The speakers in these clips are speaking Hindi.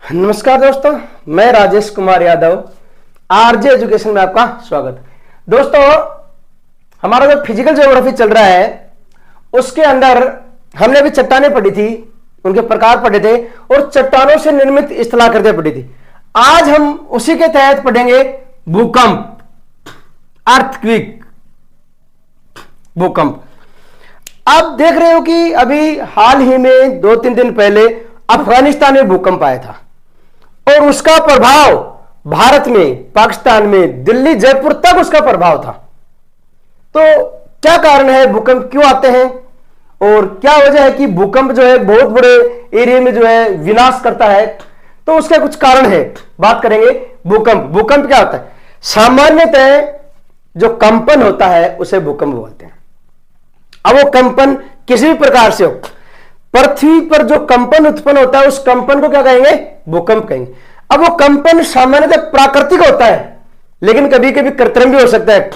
नमस्कार दोस्तों, मैं राजेश कुमार यादव, आरजे एजुकेशन में आपका स्वागत। दोस्तों, हमारा जो फिजिकल ज्योग्राफी चल रहा है उसके अंदर हमने अभी चट्टानें पढ़ी थी, उनके प्रकार पढ़े थे और चट्टानों से निर्मित स्थलाकृतियां पढ़ी थी। आज हम उसी के तहत पढ़ेंगे भूकंप, अर्थक्वेक, भूकंप। आप देख रहे हो कि अभी हाल ही में 2-3 दिन पहले अफगानिस्तान में भूकंप आया था और उसका प्रभाव भारत में, पाकिस्तान में, दिल्ली, जयपुर तक उसका प्रभाव था। तो क्या कारण है, भूकंप क्यों आते हैं और क्या वजह है कि भूकंप जो है बहुत बड़े एरिया में जो है विनाश करता है, तो उसके कुछ कारण है, बात करेंगे। भूकंप क्या होता है? सामान्यतः जो कंपन होता है उसे भूकंप बोलते हैं। अब वो कंपन किसी भी प्रकार से हो, पृथ्वी पर जो कंपन उत्पन्न होता है उस कंपन को क्या कहेंगे? भूकंप कहेंगे। अब वो कंपन सामान्यतः प्राकृतिक होता है, लेकिन कभी कभी कृत्रिम भी हो सकता है।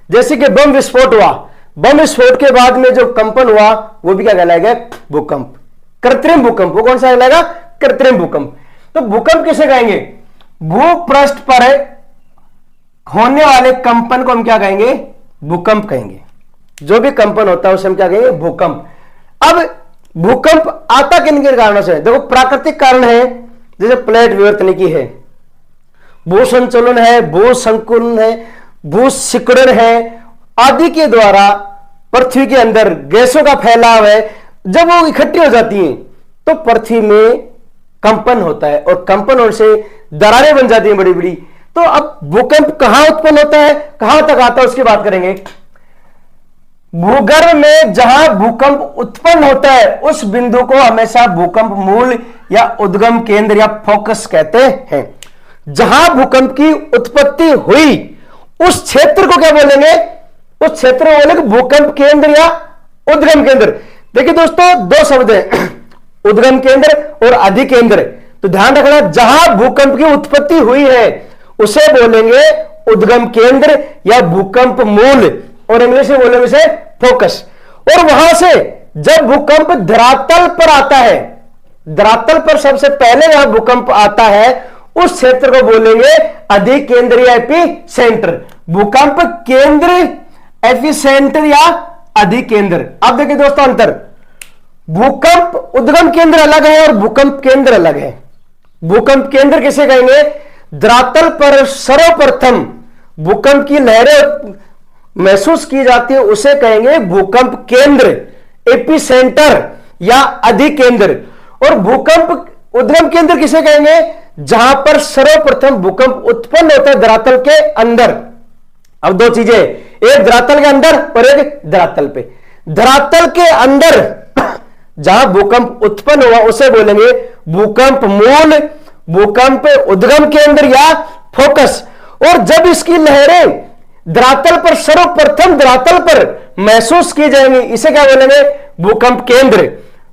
जैसे कि बम विस्फोट हुआ, बम विस्फोट के बाद में जो कंपन हुआ वो भी क्या कहलाएगा? भूकंप, कृत्रिम भूकंप। वो कौन सा कहलाएगा? कृत्रिम भूकंप। तो भूकंप किसे कहेंगे? भूपृष्ठ पर होने वाले कंपन को हम क्या कहेंगे? भूकंप कहेंगे। जो भी कंपन होता है उसे हम क्या कहेंगे? भूकंप। अब भूकंप आता किन किन कारणों से? देखो, प्राकृतिक कारण है, जैसे प्लेट विवर्तनिकी है, भूसंचलन है, भूसंकुलन है, भूसिकुड़न है, आदि के द्वारा पृथ्वी के अंदर गैसों का फैलाव है। जब वो इकट्ठी हो जाती हैं तो पृथ्वी में कंपन होता है और कंपन होने से दरारें बन जाती हैं बड़ी बड़ी। तो अब भूकंप कहां उत्पन्न होता है, कहां तक आता है, उसकी बात करेंगे। भूगर्भ में जहां भूकंप उत्पन्न होता है उस बिंदु को हमेशा भूकंप मूल या उद्गम केंद्र या फोकस कहते हैं। जहां भूकंप की उत्पत्ति हुई उस क्षेत्र को क्या बोलेंगे? उस क्षेत्र को बोलेंगे भूकंप केंद्र या उद्गम केंद्र। देखिए दोस्तों, दो शब्द हैं, उद्गम केंद्र और अधिकेंद्र। तो ध्यान रखना, जहां भूकंप की उत्पत्ति हुई है उसे बोलेंगे उद्गम केंद्र या भूकंप मूल, और इंग्लिश में बोलेंगे इसे फोकस। और वहां से जब भूकंप धरातल पर आता है, धरातल पर सबसे पहले जहां भूकंप आता है उस क्षेत्र को बोलेंगे अधिकेंद्र या एपीसेंटर। भूकंप केंद्र, एपीसेंटर या अधिकेंद्र। अब देखिए दोस्तों, अंतर, भूकंप उद्गम केंद्र अलग है और भूकंप केंद्र अलग है। भूकंप केंद्र किसे कहेंगे? धरातल पर सर्वप्रथम भूकंप की लहरें महसूस की जाती है उसे कहेंगे भूकंप केंद्र, एपीसेंटर या अधिकेंद्र। और भूकंप उद्गम केंद्र किसे कहेंगे? जहां पर सर्वप्रथम भूकंप उत्पन्न होता है धरातल के अंदर। अब दो चीजें, एक धरातल के अंदर और एक धरातल पे। धरातल के अंदर जहां भूकंप उत्पन्न हुआ उसे बोलेंगे भूकंप मूल, भूकंप उद्गम केंद्र या फोकस। और जब इसकी लहरें धरातल पर सर्वप्रथम धरातल पर महसूस की जाएंगी इसे क्या बोलेंगे? भूकंप केंद्र,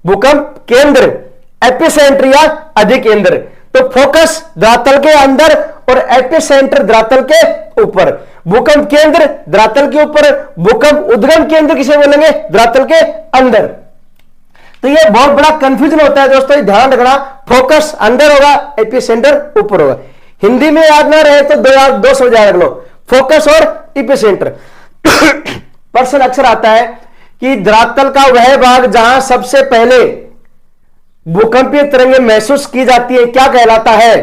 भूकंप केंद्र, एपिसेंटर या अधिकेंद्र। तो फोकस धरातल के अंदर और एपिसेंटर धरातल के ऊपर। भूकंप केंद्र धरातल के ऊपर, भूकंप उद्गम केंद्र किसे बोलेंगे? धरातल के अंदर। तो यह बहुत बड़ा कंफ्यूजन होता है दोस्तों, ध्यान रखना। फोकस अंदर होगा, एपिसेंटर ऊपर होगा। हिंदी में याद ना रहे तो दो शब्द याद रख लो, फोकस और एपिसेंटर। प्रश्न अक्सर आता है कि धरातल का वह भाग जहां सबसे पहले भूकंपीय तरंगें महसूस की जाती है क्या कहलाता है?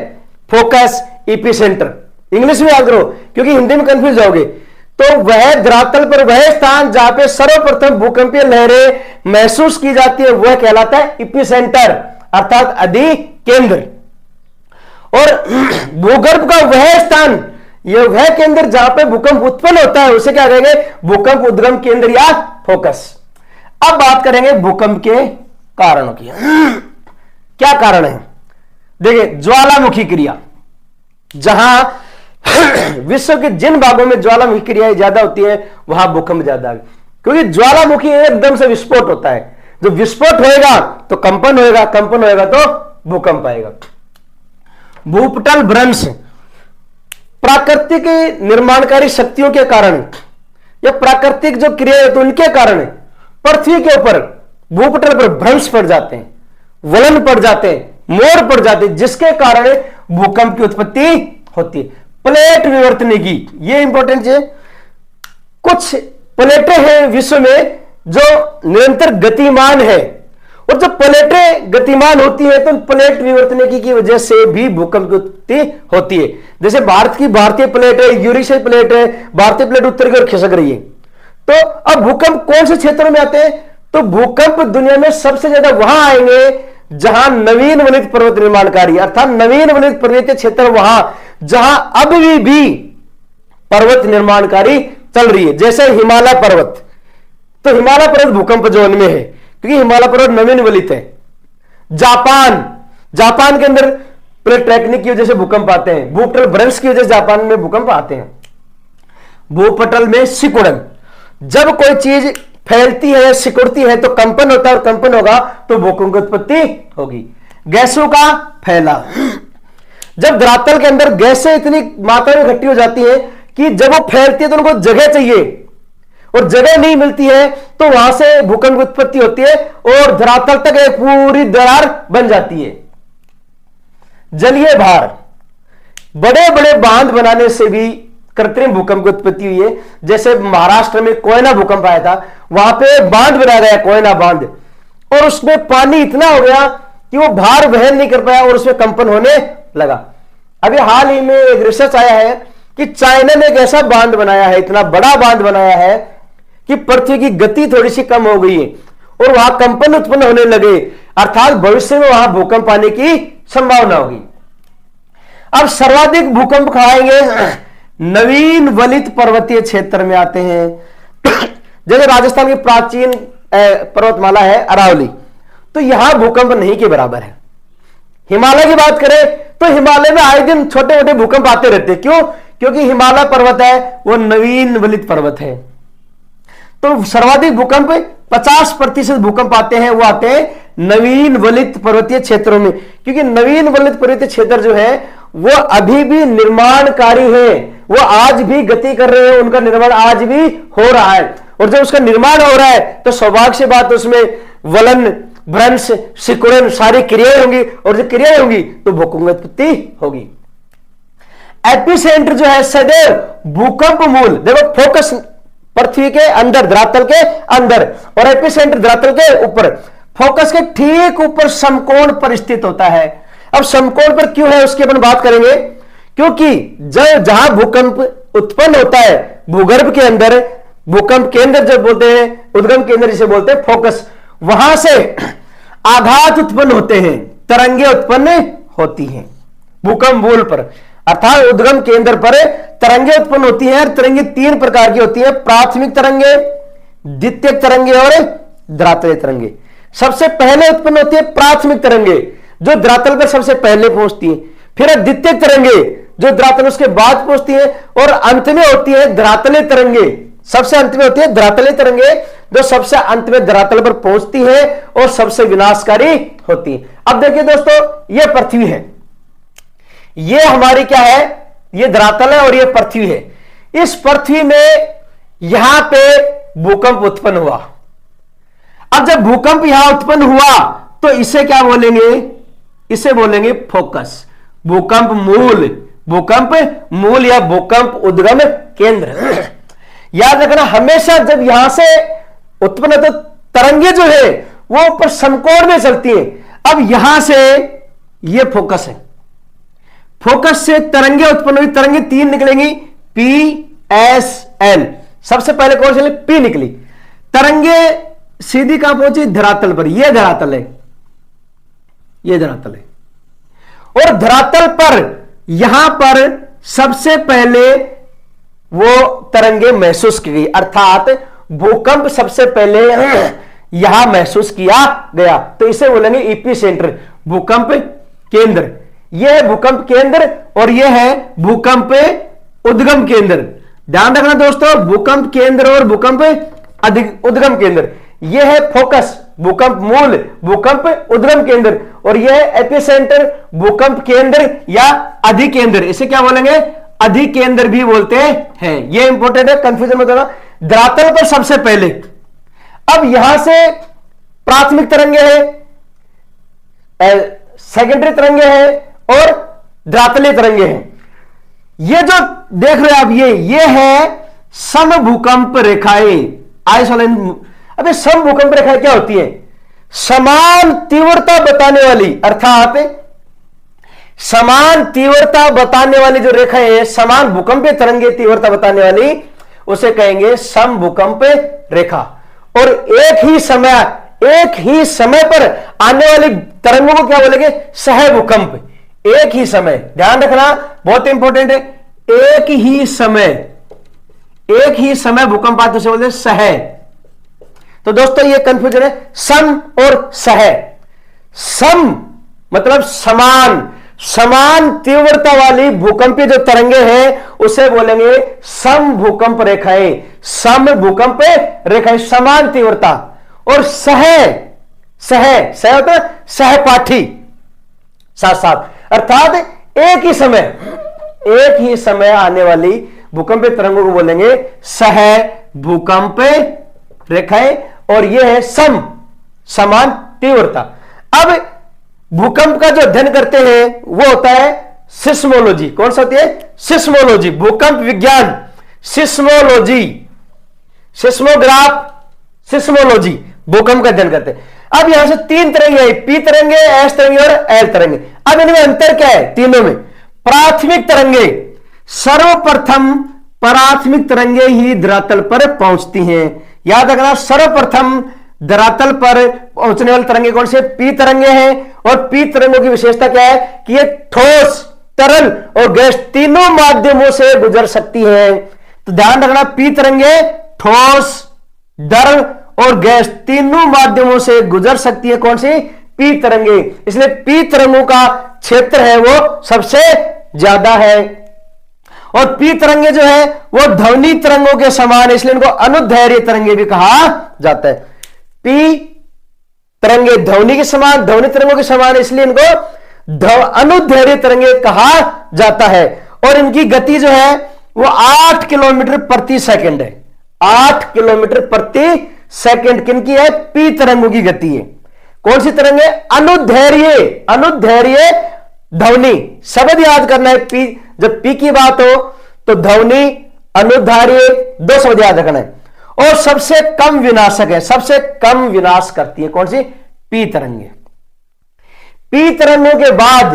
Focus, epicentre. इंग्लिश में याद करो क्योंकि हिंदी में कंफ्यूज जाओगे। तो वह धरातल पर वह स्थान जहां पे सर्वप्रथम भूकंपीय लहरें महसूस की जाती है वह कहलाता है एपिसेंटर अर्थात अधिकेंद्र। और भूगर्भ का वह स्थान, यह वह केंद्र जहां पे भूकंप उत्पन्न होता है उसे क्या कहेंगे? भूकंप उद्गम केंद्र या फोकस। अब बात करेंगे भूकंप के कारणों की। क्या कारण है? देखिए, ज्वालामुखी क्रिया, जहां विश्व के जिन भागों में ज्वालामुखी क्रियाएं ज्यादा होती है वहां भूकंप ज्यादा है, क्योंकि ज्वालामुखी एकदम से विस्फोट होता है। जब विस्फोट होएगा तो कंपन होएगा, कंपन होएगा तो भूकंप आएगा। भूपटल भ्रंश, प्राकृतिक निर्माणकारी शक्तियों के कारण या प्राकृतिक जो क्रिया है तो उनके कारण पृथ्वी के ऊपर भूपटल पर भ्रंश पड़ जाते हैं, वलन पड़ जाते हैं, मोड़ पड़ जाती है, जिसके कारण भूकंप की उत्पत्ति होती है। प्लेट विवर्तने की, यह इंपॉर्टेंट है। कुछ प्लेटें हैं विश्व में जो निरंतर गतिमान है, और जब प्लेटें गतिमान होती है तो प्लेट विवर्तने की वजह से भी भूकंप की उत्पत्ति होती है। जैसे भारत की भारतीय प्लेट है, यूरेशियन प्लेट है, भारतीय प्लेट उत्तर की ओर खिसक रही है। तो अब भूकंप कौन से क्षेत्रों में आते हैं? तो भूकंप दुनिया में सबसे ज्यादा वहां आएंगे जहां नवीन वलित पर्वत निर्माणकारी, अर्थात नवीन वलित पर्वतीय क्षेत्र, वहां जहां अभी भी पर्वत निर्माणकारी चल रही है, जैसे हिमालय पर्वत। तो हिमालय पर्वत भूकंप जोन में है क्योंकि हिमालय पर्वत नवीन वलित है। जापान के अंदर प्लेट टेक्निक की वजह से भूकंप आते हैं, भूपटल भ्रंश की वजह से जापान में भूकंप आते हैं। भूपटल में सिकुड़न, जब कोई चीज फैलती है, सिकुड़ती है तो कंपन होता है, और कंपन होगा तो भूकंप की उत्पत्ति होगी। गैसों का फैला, जब धरातल के अंदर गैसें इतनी मात्रा में इकट्ठी हो जाती है कि जब वो फैलती है तो उनको जगह चाहिए और जगह नहीं मिलती है, तो वहां से भूकंप की उत्पत्ति होती है और धरातल तक एक पूरी दरार बन जाती है। जलीय भार, बड़े बड़े बांध बनाने से भी कृत्रिम भूकंप की उत्पत्ति हुई है। जैसे महाराष्ट्र में कोयना भूकंप आया था, वहां पे बांध बनाया गया, कोयना बांध, और उसमें पानी इतना हो गया कि वो भार वहन नहीं कर पाया और उसमें कंपन होने लगा। अभी हाल ही में एक रिसर्च आया है कि चाइना ने एक ऐसा बांध बनाया है, इतना बड़ा बांध बनाया है कि पृथ्वी की गति थोड़ी सी कम हो गई है और वहां कंपन उत्पन्न होने लगे, अर्थात भविष्य में वहां भूकंप आने की संभावना होगी। अब सर्वाधिक भूकंप खाएंगे नवीन वलित पर्वतीय क्षेत्र में आते हैं। जैसे राजस्थान की प्राचीन पर्वतमाला है अरावली, तो यहां भूकंप नहीं के बराबर है। हिमालय की बात करें तो हिमालय में आए दिन छोटे छोटे भूकंप आते रहते हैं। क्यों? क्योंकि हिमालय पर्वत है वो नवीन वलित पर्वत है। तो सर्वाधिक भूकंप 50% भूकंप आते हैं, वो आते हैं नवीन वलित पर्वतीय क्षेत्रों में, क्योंकि नवीन वलित पर्वतीय क्षेत्र जो है वो अभी भी निर्माणकारी है, वो आज भी गति कर रहे हैं, उनका निर्माण आज भी हो रहा है। और जब उसका निर्माण हो रहा है तो सौभाग्य से बात उसमें वलन, भ्रंश, सिकुड़न सारी क्रियाएं होंगी, और जब क्रियाएं होंगी तो भूकंप की उत्पत्ति होगी। एपिसेंटर जो है सदैव भूकंप मूल, देखो फोकस पृथ्वी के अंदर, धरातल के अंदर, और एपिसेंटर धरातल के ऊपर, फोकस के ठीक ऊपर समकोण पर स्थित होता है। अब समकोण पर क्यों है उसकी अपन बात करेंगे, क्योंकि जहां भूकंप उत्पन्न होता है भूगर्भ के अंदर, भूकंप केंद्र जब बोलते हैं, उद्गम केंद्र जिसे बोलते हैं फोकस, वहां से आघात उत्पन्न होते हैं, तरंगे उत्पन्न होती हैं भूकंप मूल पर, अर्थात उद्गम केंद्र पर तरंगे उत्पन्न होती हैं। तरंगे 3 प्रकार की होती है, प्राथमिक तरंगे, द्वितीयक तरंगे और धरातलीय तरंगे। सबसे पहले उत्पन्न होती है प्राथमिक तरंगे जो धरातल पर सबसे पहले पहुंचती है, फिर द्वितीयक तरंगे जो धरातल उसके बाद पहुंचती है, और अंत में होती है धरातलीय तरंगे। सबसे अंत में होती है धरातलीय तरंगे जो सबसे अंत में धरातल पर पहुंचती है और सबसे विनाशकारी होती है। अब देखिए दोस्तों, यह पृथ्वी है, ये हमारी क्या है, ये धरातल है और ये पृथ्वी है। इस पृथ्वी में यहां पे भूकंप उत्पन्न हुआ। अब जब भूकंप यहां उत्पन्न हुआ तो इसे क्या बोलेंगे, इसे बोलेंगे फोकस, भूकंप मूल, भूकंप मूल या भूकंप उद्गम केंद्र। याद रखना हमेशा जब यहां से उत्पन्न तो तरंगे जो है वो ऊपर समकोण में चलती है। अब यहां से ये फोकस है, फोकस से तरंगे उत्पन्न हुई, तरंगे 3 निकलेंगी, PSL। सबसे पहले कौन सी पी निकली, तरंगे सीधी कहां पहुंची, धरातल पर। यह धरातल है, यह धरातल है, और धरातल पर यहां पर सबसे पहले वो तरंगे महसूस की गई, अर्थात भूकंप सबसे पहले यहां महसूस किया गया। तो इसे बोलेंगे एपिसेंटर, भूकंप केंद्र। यह है भूकंप केंद्र और यह है भूकंप उद्गम केंद्र। ध्यान रखना दोस्तों, भूकंप केंद्र और भूकंप उद्गम केंद्र। यह है फोकस, भूकंप मूल, भूकंप उद्गम केंद्र, और यह है एपिसेंटर, भूकंप केंद्र या अधिकेंद्र। इसे क्या बोलेंगे, अधिकेंद्र भी बोलते हैं। यह इंपॉर्टेंट है, कंफ्यूजन मत होना। धरातल पर सबसे पहले, अब यहां से प्राथमिक तरंगे है, सेकेंडरी तरंगे हैं और धरातलीय तरंगे हैं। ये जो देख रहे हैं आप, ये है समभूकंप रेखाएं, आइसोलेशन। अब ये समभूकंप रेखाएं क्या होती है? समान तीव्रता बताने वाली, अर्थात समान तीव्रता बताने वाली जो रेखाएं हैं, समान भूकंपीय तरंगे तीव्रता बताने वाली, उसे कहेंगे समभूकंप रेखा। और एक ही समय पर आने वाली तरंगों को क्या बोलेंगे? सहभूकंप। एक ही समय, ध्यान रखना, बहुत इंपॉर्टेंट है। एक ही समय भूकंप आते उसे बोलते हैं सह। तो दोस्तों ये कंफ्यूजन है, सम और सह। सम मतलब समान तीव्रता वाली भूकंपीय जो तरंगे हैं उसे बोलेंगे सम भूकंप रेखाएं। सम भूकंप रेखाएं, समान तीव्रता। और सह होता है सहपाठी, साथ साथ, अर्थात एक ही समय आने वाली भूकंपीय तरंगों को बोलेंगे सह भूकंप रेखाएं। और यह है समान तीव्रता। अब भूकंप का जो अध्ययन करते हैं वो होता है सिस्मोलॉजी। कौन सा होती है? सिस्मोलॉजी, भूकंप विज्ञान, सिस्मोलॉजी, सिस्मोग्राफ, सिस्मोलॉजी, भूकंप का अध्ययन करते हैं। अब यहां से तीन तरंगे हैं, पी तरंगे, एस तरंगे और एल तरंगे। अब इनमें अंतर क्या है तीनों में? प्राथमिक तरंगे, सर्वप्रथम प्राथमिक तरंगे ही धरातल पर पहुंचती हैं। याद रखना, सर्वप्रथम धरातल पर पहुंचने वाली तरंगे कौन से? पी तरंगे हैं। और पी तरंगों की विशेषता क्या है कि ये ठोस, तरल और गैस तीनों माध्यमों से गुजर सकती है। तो ध्यान रखना, पी तरंगे ठोस, तरल और गैस तीनों माध्यमों से गुजर सकती है। कौन सी? पी तरंगे। इसलिए पी तरंगों का क्षेत्र है वो सबसे ज्यादा है। और पी तरंगे जो है वो ध्वनि तरंगों के समान है, इसलिए इनको अनुदैर्घ्य तरंगे भी कहा जाता है। पी तरंगे ध्वनि के समान, ध्वनि तरंगों के समान है, इसलिए इनको अनुदैर्घ्य तरंगे कहा जाता है। और इनकी गति जो है वो 8 किलोमीटर प्रति सेकंड है। 8 किलोमीटर प्रति सेकंड किनकी है? पी तरंगों की गति है। कौन सी तरंग है? अनुदैर्घ्य ध्वनि। शब्द याद करना है, पी, जब पी की बात हो तो ध्वनि, अनुदैर्घ्य, दो शब्द याद रखना है। और सबसे कम विनाशक है, सबसे कम विनाश करती है। कौन सी? पी तरंगे। पी तरंगों के बाद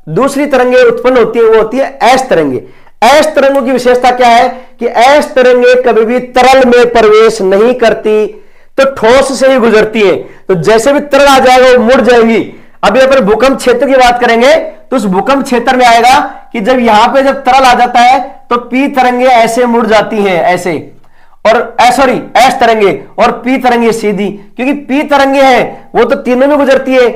दूसरी तरंगे उत्पन्न होती है, वो होती है एस तरंगे। एस तरंगों की विशेषता क्या है कि एस तरंगे कभी भी तरल में प्रवेश नहीं करती, तो ठोस से ही गुजरती है। तो जैसे भी तरल आ जाएगा वो मुड़ जाएगी। अभी अपन भूकंप क्षेत्र की बात करेंगे तो उस भूकंप क्षेत्र में आएगा कि जब यहां पे जब तरल आ जाता है तो पी तरंगे ऐसे मुड़ जाती हैं, ऐसे, और एस तरंगे, और पी तरंगे सीधी, क्योंकि पी तरंगे हैं वो तो तीनों में गुजरती है,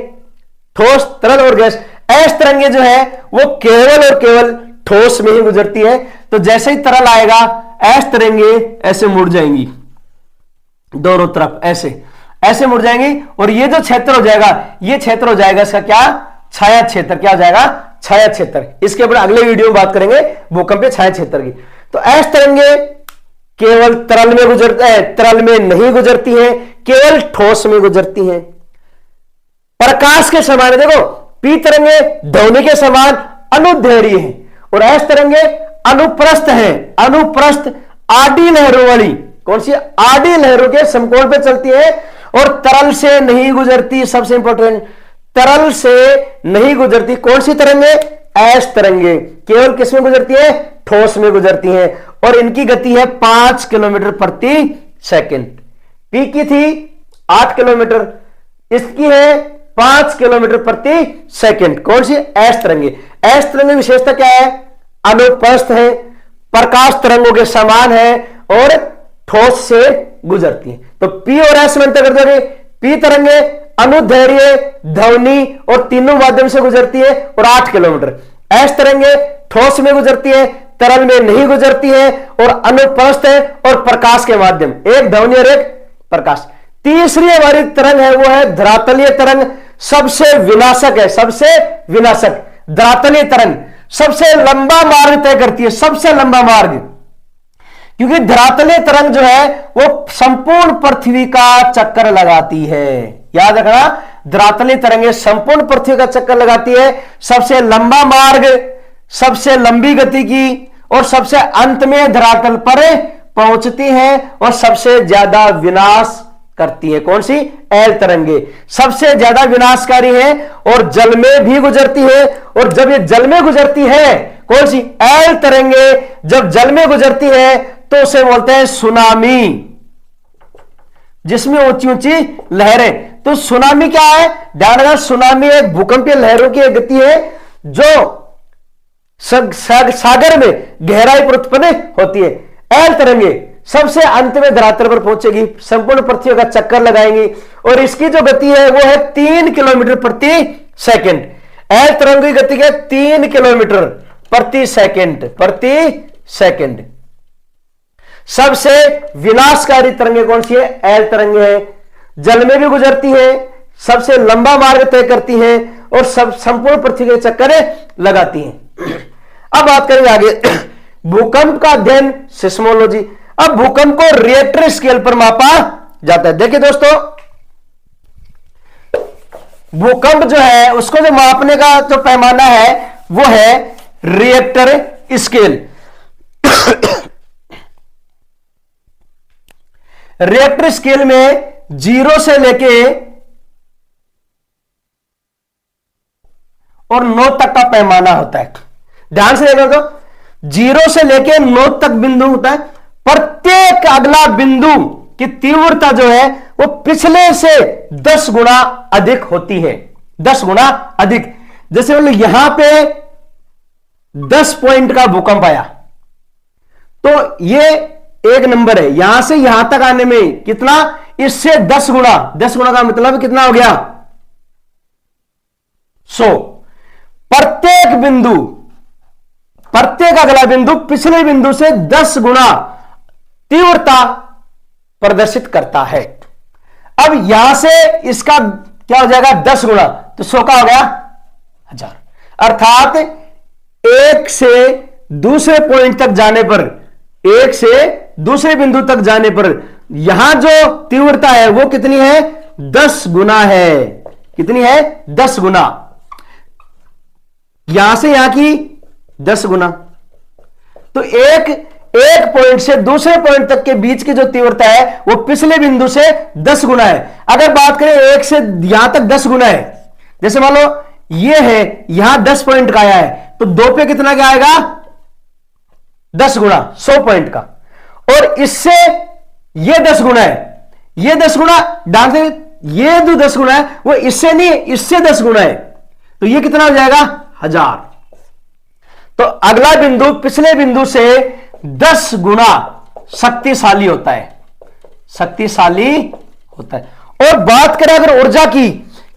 ठोस, तरल और गैस। एस तरंगे जो है वो केवल और केवल ठोस में ही गुजरती है। तो जैसे ही तरल आएगा एस तरंगे ऐसे मुड़ जाएंगी दोनों तरफ, ऐसे मुड़ जाएंगी। और ये जो क्षेत्र हो जाएगा, ये क्षेत्र हो जाएगा इसका क्या? छाया क्षेत्र। क्या हो जाएगा? छाया क्षेत्र। इसके ऊपर अगले वीडियो में बात करेंगे भूकंपीय छाया क्षेत्र की। तो एस तरंगे केवल तरल में गुजरते हैं, तरल में नहीं गुजरती हैं, केवल ठोस में गुजरती हैं। प्रकाश के समान है, देखो, पी तरंगे ध्वनि के समान अनुदैर्घ्य है और एस तरंगे अनुप्रस्थ है। अनुप्रस्थ आडी लहरों वाली, कौन सी? आडी लहरों के समकोण पे चलती है और तरल से नहीं गुजरती। सबसे इंपॉर्टेंट, तरल से नहीं गुजरती। कौन सी तरंगे? एस तरंगे केवल किस में गुजरती है? ठोस में गुजरती हैं। और इनकी गति है 5 किलोमीटर प्रति सेकंड। पी की थी 8 किलोमीटर, इसकी है 5 किलोमीटर प्रति सेकंड। कौन सी? एस तरंगे। एस तरंगे की विशेषता क्या है? अनुप्रस्थ है, प्रकाश तरंगों के समान है और ठोस से गुजरती है। तो पी और एस में अंतर कर दोगे। पी तरंगे अनुदैर्घ्य, ध्वनि और तीनों माध्यम से गुजरती है और 8 किलोमीटर। एस तरंगे ठोस में गुजरती है, तरल में नहीं गुजरती है और अनुप्रस्थ है और प्रकाश के माध्यम, एक ध्वनि और एक प्रकाश। तीसरी हमारी तरंग है वो है धरातलीय तरंग। सबसे विनाशक है, सबसे विनाशक धरातलीय तरंग सबसे लंबा मार्ग तय करती है, सबसे लंबा मार्ग, क्योंकि धरातलीय तरंग जो है वो संपूर्ण पृथ्वी का चक्कर लगाती है। याद रखना, धरातलीय तरंगें संपूर्ण पृथ्वी का चक्कर लगाती है, सबसे लंबा मार्ग, सबसे लंबी गति की, और सबसे अंत में धरातल पर पहुंचती हैं और सबसे ज्यादा विनाश करती है। कौन सी? एल तरंगे सबसे ज्यादा विनाशकारी है और जल में भी गुजरती है। और जब ये जल में गुजरती है, कौन सी? एल तरंगे जब जल में गुजरती है तो उसे बोलते हैं सुनामी, जिसमें ऊंची ऊंची लहरें। तो सुनामी क्या है? ध्यान रखना, सुनामी एक भूकंपीय लहरों की एक गति है जो सागर में गहराई पर उत्पन्न होती है। एल तरंगे सबसे अंत में धरातल पर पहुंचेगी, संपूर्ण पृथ्वी का चक्कर लगाएंगी और इसकी जो गति है वो है 3 किलोमीटर प्रति सेकंड। एल तरंग की गति है 3 किलोमीटर प्रति सेकंड। सबसे विनाशकारी तरंगे कौन सी है? एल तरंगे है, जल में भी गुजरती है, सबसे लंबा मार्ग तय करती है और सब संपूर्ण पृथ्वी के चक्कर लगाती हैं। अब बात करेंगे आगे भूकंप का अध्ययन, सिस्मोलॉजी। अब भूकंप को रिएक्टर स्केल पर मापा जाता है। देखिए दोस्तों, भूकंप जो है उसको जो मापने का जो पैमाना है वो है रिएक्टर स्केल। रिएक्टर स्केल में 0 से लेके और 9 तक का पैमाना होता है। ध्यान से देखो तो 0 से लेके 9 तक बिंदु होता है। प्रत्येक अगला बिंदु की तीव्रता जो है वो पिछले से 10 गुना अधिक होती है, 10 गुना अधिक। जैसे मतलब यहां पे 10 पॉइंट का भूकंप आया तो ये एक नंबर है, यहां से यहां तक आने में कितना? इससे 10 गुना। 10 गुना का मतलब कितना हो गया? 100। प्रत्येक बिंदु, प्रत्येक अगला बिंदु पिछले बिंदु से 10 गुना तीव्रता प्रदर्शित करता है। अब यहां से इसका क्या हो जाएगा? 10 गुना, तो 100 का हो गया 1000। अर्थात एक से दूसरे पॉइंट तक जाने पर, एक से दूसरे बिंदु तक जाने पर यहां जो तीव्रता है वो कितनी है? 10 गुना है। कितनी है? 10 गुना। यहां से यहां की 10 गुना। तो एक पॉइंट से दूसरे पॉइंट तक के बीच की जो तीव्रता है वो पिछले बिंदु से 10 गुना है। अगर बात करें एक से यहां तक 10 गुना है, जैसे मान लो ये है, यहां 10 पॉइंट का आया है तो 2 पे कितना क्या आएगा? 10 गुना, 100 पॉइंट का। और इससे ये 10 गुना है, ये 10 गुना डालते, ये जो 10 गुना है वो इससे नहीं, इससे 10 गुना है, तो ये कितना हो जाएगा? 1000। तो अगला बिंदु पिछले बिंदु से 10 गुना शक्तिशाली होता है, शक्तिशाली होता है। और बात करें अगर ऊर्जा की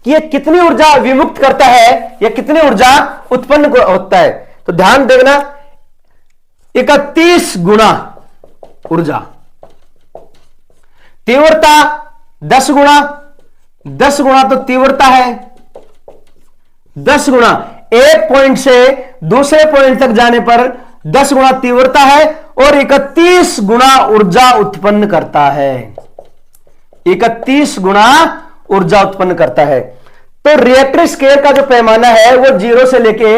कि ये कितनी ऊर्जा विमुक्त करता है या कितनी ऊर्जा उत्पन्न होता है, तो ध्यान देना 31 गुना ऊर्जा। तीव्रता 10 गुना, 10 गुना तो तीव्रता है, 10 गुना एक पॉइंट से दूसरे पॉइंट तक जाने पर 10 गुना तीव्रता है और 31 गुना ऊर्जा उत्पन्न करता है। 31 गुना ऊर्जा उत्पन्न करता है। तो रिएक्टर स्केल का जो पैमाना है वो 0 से लेके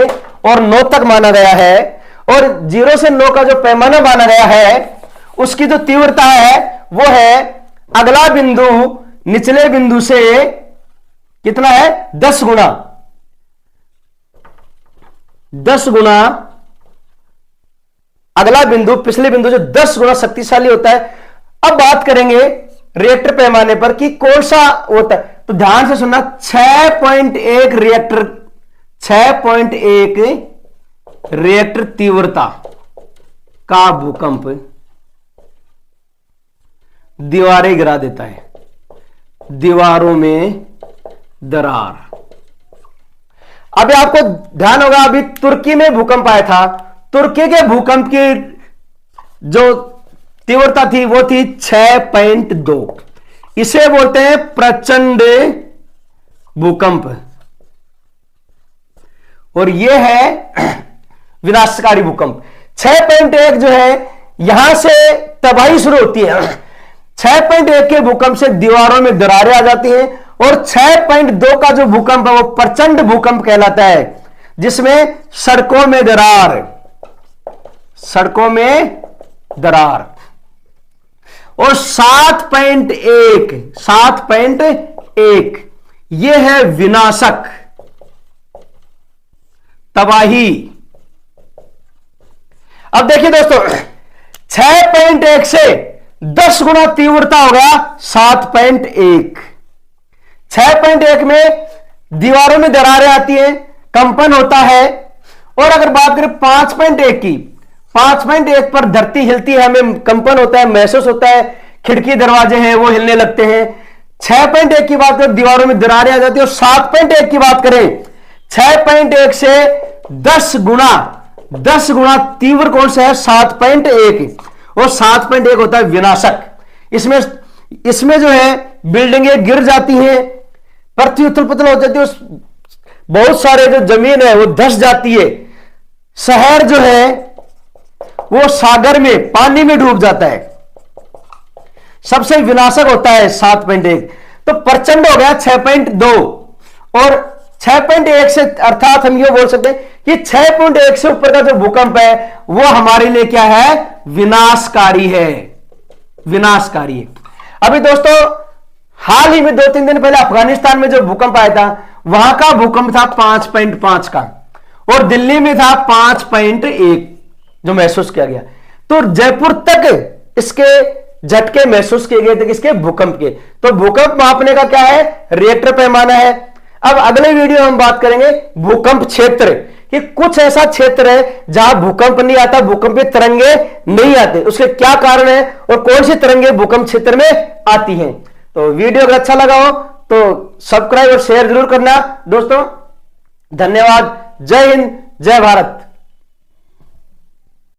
और 9 तक माना गया है, और 0 से 9 का जो पैमाना माना गया है उसकी जो तीव्रता है वो है अगला बिंदु निचले बिंदु से कितना है? 10 गुना, 10 गुना अगला बिंदु पिछले बिंदु से 10 गुना शक्तिशाली होता है। अब बात करेंगे रिएक्टर पैमाने पर कि कौन सा होता है, तो ध्यान से सुनना। 6.1 रिएक्टर, 6.1 रिएक्टर तीव्रता का भूकंप दीवारें गिरा देता है, दीवारों में दरार। अभी आपको ध्यान होगा अभी तुर्की में भूकंप आया था, तुर्की के भूकंप की जो तीव्रता थी वो थी 6.2। इसे बोलते हैं प्रचंड भूकंप, और यह है विनाशकारी भूकंप। 6.1 जो है यहां से तबाही शुरू होती है। 6.1 के भूकंप से दीवारों में दरारें आ जाती हैं और 6.2 का जो भूकंप है वो प्रचंड भूकंप कहलाता है, जिसमें सड़कों में दरार। और 7.1 ये है विनाशक, तबाही। अब देखिए दोस्तों, 6.1 से 10 गुना तीव्रता होगा 7.1। 6.1 में दीवारों में दरारें आती हैं, कंपन होता है। और अगर बात करें 5.1 की, 5.1 पर धरती हिलती है, हमें कंपन होता है, महसूस होता है, खिड़की दरवाजे हैं वो हिलने लगते हैं। 6.1 की बात करें, दीवारों में दरारें आ जाती है। और 7.1 की बात करें, 6.1 से 10 गुना तीव्र कौन सा है? 7.1। और 7.1 होता है विनाशक। इसमें जो है बिल्डिंगें गिर जाती हैं, पृथ्वी उथल पुथल हो जाती है, बहुत सारे जो जमीन है वो धंस जाती है, शहर जो है वो सागर में, पानी में डूब जाता है। सबसे विनाशक होता है 7.1। तो प्रचंड हो गया 6.2। और 6.1 से अर्थात हम ये बोल सकते हैं कि 6.1 से ऊपर का जो भूकंप है वो हमारे लिए क्या है? विनाशकारी है, विनाशकारी है। अभी दोस्तों हाल ही में 2-3 दिन पहले अफगानिस्तान में जो भूकंप आया था, वहां का भूकंप था 5.5 का, और दिल्ली में था 5.1 जो महसूस किया गया। तो जयपुर तक इसके झटके महसूस किए गए थे, किसके? भूकंप के। तो भूकंप मापने का क्या है? रिएक्टर पैमाना है। अब अगले वीडियो हम बात करेंगे भूकंप क्षेत्र, कि कुछ ऐसा क्षेत्र है जहां भूकंप नहीं आता, भूकंप की तरंगे नहीं आते, उसके क्या कारण है और कौन सी तरंगे भूकंप क्षेत्र में आती हैं। तो वीडियो अगर अच्छा लगा हो तो सब्सक्राइब और शेयर जरूर करना दोस्तों। धन्यवाद। जय हिंद, जय भारत।